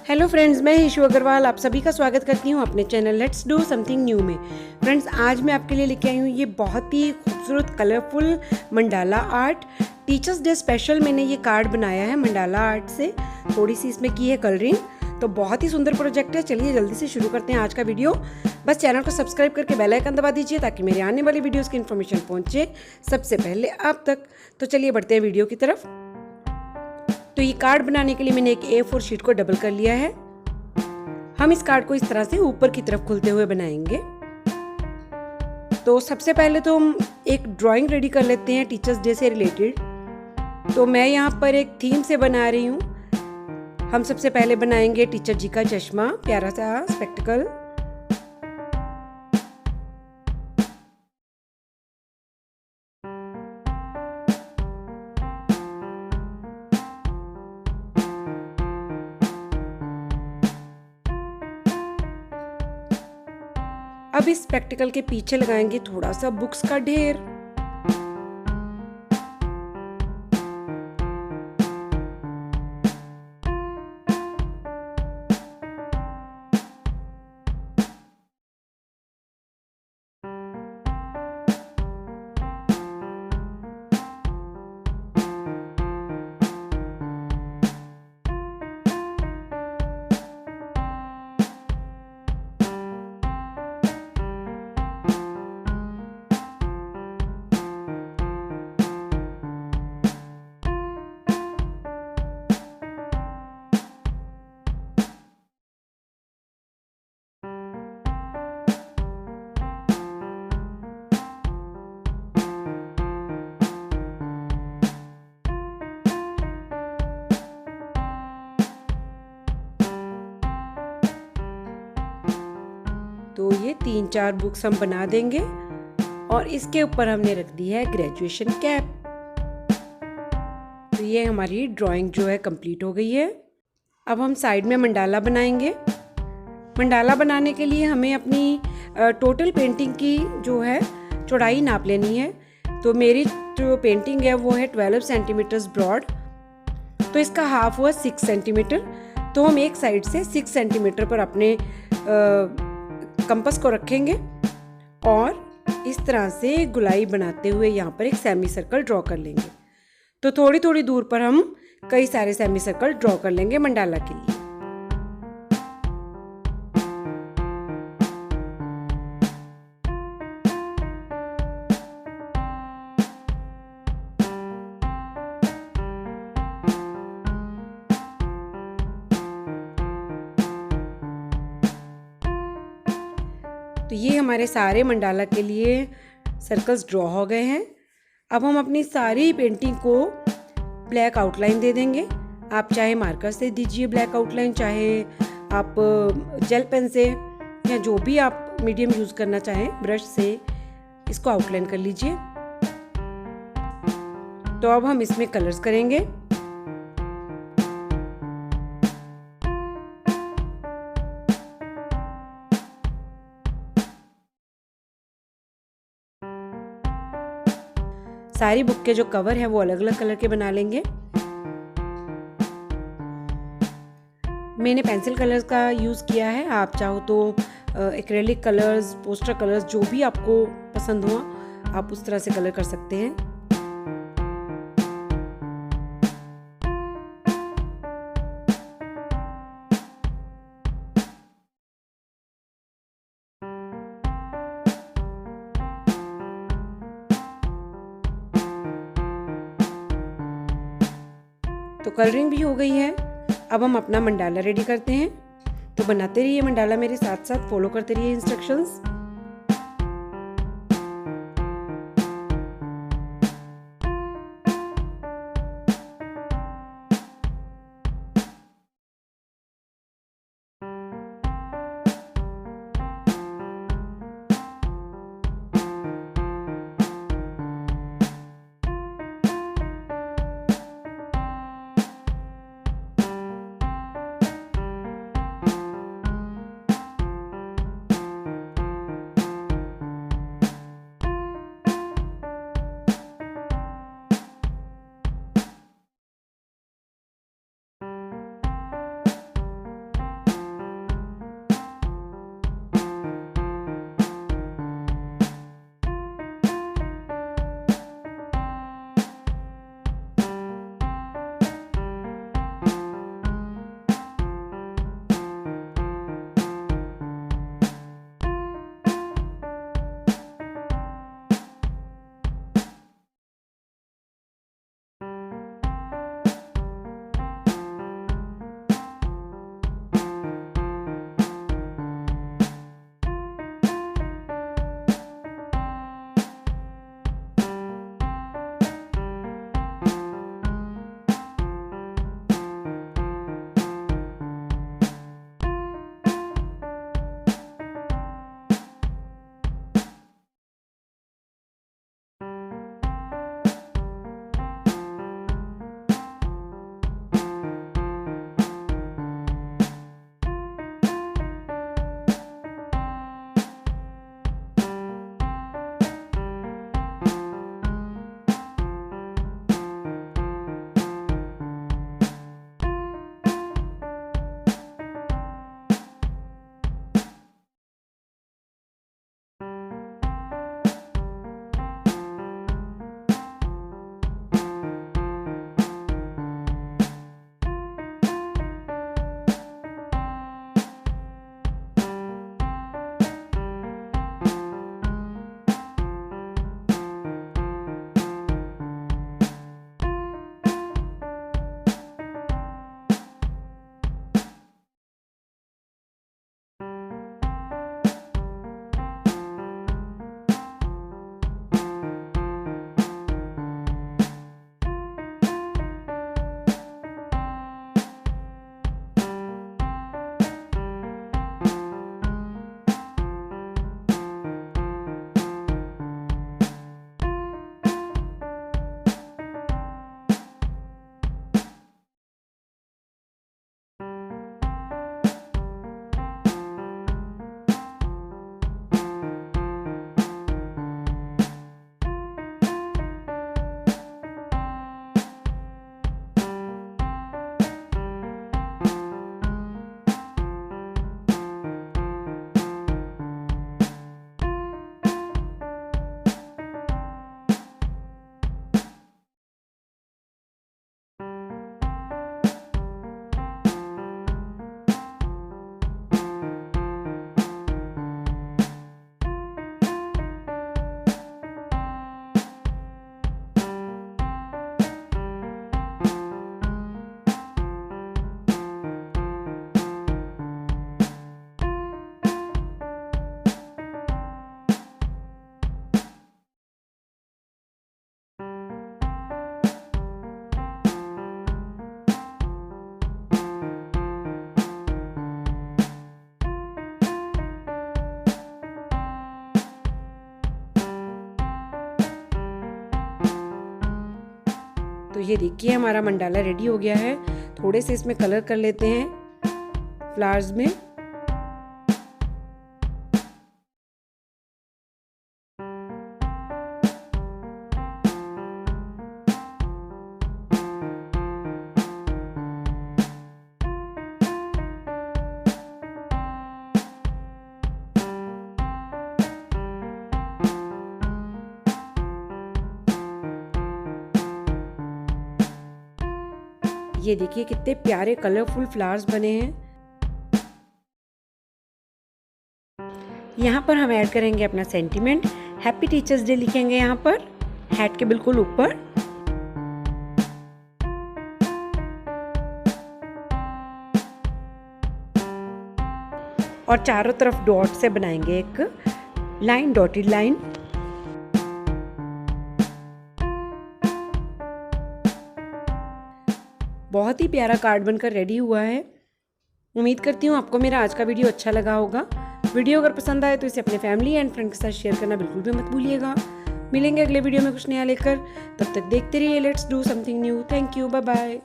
Hello friends, मैं issue Agarwal आप सभी का स्वागत करती हूँ अपने channel let's do something new में। फ्रेंड्स, आज मैं आपके लिए लेके आई हूँ ये बहुत ही खूबसूरत colourful mandala art. Teachers day special मैंने ये कार्ड बनाया है मंडाला आर्ट से, थोड़ी सी इसमें की है कलरिंग। तो बहुत ही सुंदर प्रोजेक्ट है। चलिए जल्दी से शुरू करते हैं आज का वीडियो। बस चैनल को सब्सक्राइब करके बेल आइकन दबा दीजिए ताकि मेरे आने वाली वीडियोज़ की इन्फॉर्मेशन पहुँचे सबसे पहले आप तक। तो चलिए बढ़ते हैं वीडियो की तरफ। तो ये कार्ड बनाने के लिए मैंने एक A4 शीट को डबल कर लिया है। हम इस कार्ड को इस तरह से ऊपर की तरफ खुलते हुए बनाएंगे। तो सबसे पहले तो हम एक ड्राइंग रेडी कर लेते हैं टीचर्स डे से रिलेटेड। तो मैं यहाँ पर एक थीम से बना रही हूँ। हम सबसे पहले बनाएंगे टीचर जी का चश्मा, प्यारा सा स्पेक्टिकल। अब इस स्पेक्टिकल के पीछे लगाएंगे थोड़ा सा बुक्स का ढेर। तो ये 3-4 बुक्स हम बना देंगे और इसके ऊपर हमने रख दी है ग्रेजुएशन कैप। तो ये हमारी ड्राइंग जो है कंप्लीट हो गई है। अब हम साइड में मंडाला बनाएंगे। मंडाला बनाने के लिए हमें अपनी टोटल पेंटिंग की जो है चौड़ाई नाप लेनी है। तो मेरी जो पेंटिंग है वो है 12 सेंटीमीटर्स ब्रॉड। तो इसका हाफ हुआ 6 सेंटीमीटर। तो हम एक साइड से 6 सेंटीमीटर पर अपने कंपास को रखेंगे और इस तरह से गुलाई बनाते हुए यहाँ पर एक सेमी सर्कल ड्रॉ कर लेंगे। तो थोड़ी थोड़ी दूर पर हम कई सारे सेमी सर्कल ड्रॉ कर लेंगे मंडाला के लिए। तो ये हमारे सारे मंडाला के लिए सर्कल्स ड्रॉ हो गए हैं। अब हम अपनी सारी पेंटिंग को ब्लैक आउटलाइन दे देंगे। आप चाहे मार्कर से दीजिए ब्लैक आउटलाइन, चाहे आप जेल पेन से या जो भी आप मीडियम यूज़ करना चाहें ब्रश से इसको आउटलाइन कर लीजिए। तो अब हम इसमें कलर्स करेंगे। सारी बुक के जो कवर है वो अलग अलग कलर के बना लेंगे। मैंने पेंसिल कलर्स का यूज़ किया है। आप चाहो तो एक्रेलिक कलर्स, पोस्टर कलर्स, जो भी आपको पसंद हो आप उस तरह से कलर कर सकते हैं। तो कलरिंग भी हो गई है। अब हम अपना मंडाला रेडी करते हैं। तो बनाते रहिए मंडाला मेरे साथ साथ, फॉलो करते रहिए इंस्ट्रक्शंस। तो ये देखिए हमारा मंडाला रेडी हो गया है। थोड़े से इसमें कलर कर लेते हैं फ्लावर्स में। ये देखिए कितने प्यारे कलरफुल फ्लावर्स बने हैं। यहाँ पर हम ऐड करेंगे अपना सेंटीमेंट। हैप्पी टीचर्स डे लिखेंगे यहाँ पर हैट के बिल्कुल ऊपर। और चारों तरफ डॉट से बनाएंगे एक लाइन, डॉटेड लाइन। बहुत ही प्यारा कार्ड बनकर रेडी हुआ है। उम्मीद करती हूँ आपको मेरा आज का वीडियो अच्छा लगा होगा। वीडियो अगर पसंद आए तो इसे अपने फैमिली एंड फ्रेंड के साथ शेयर करना बिल्कुल भी मत भूलिएगा। मिलेंगे अगले वीडियो में कुछ नया लेकर, तब तक देखते रहिए let's do something new. Thank you, bye bye.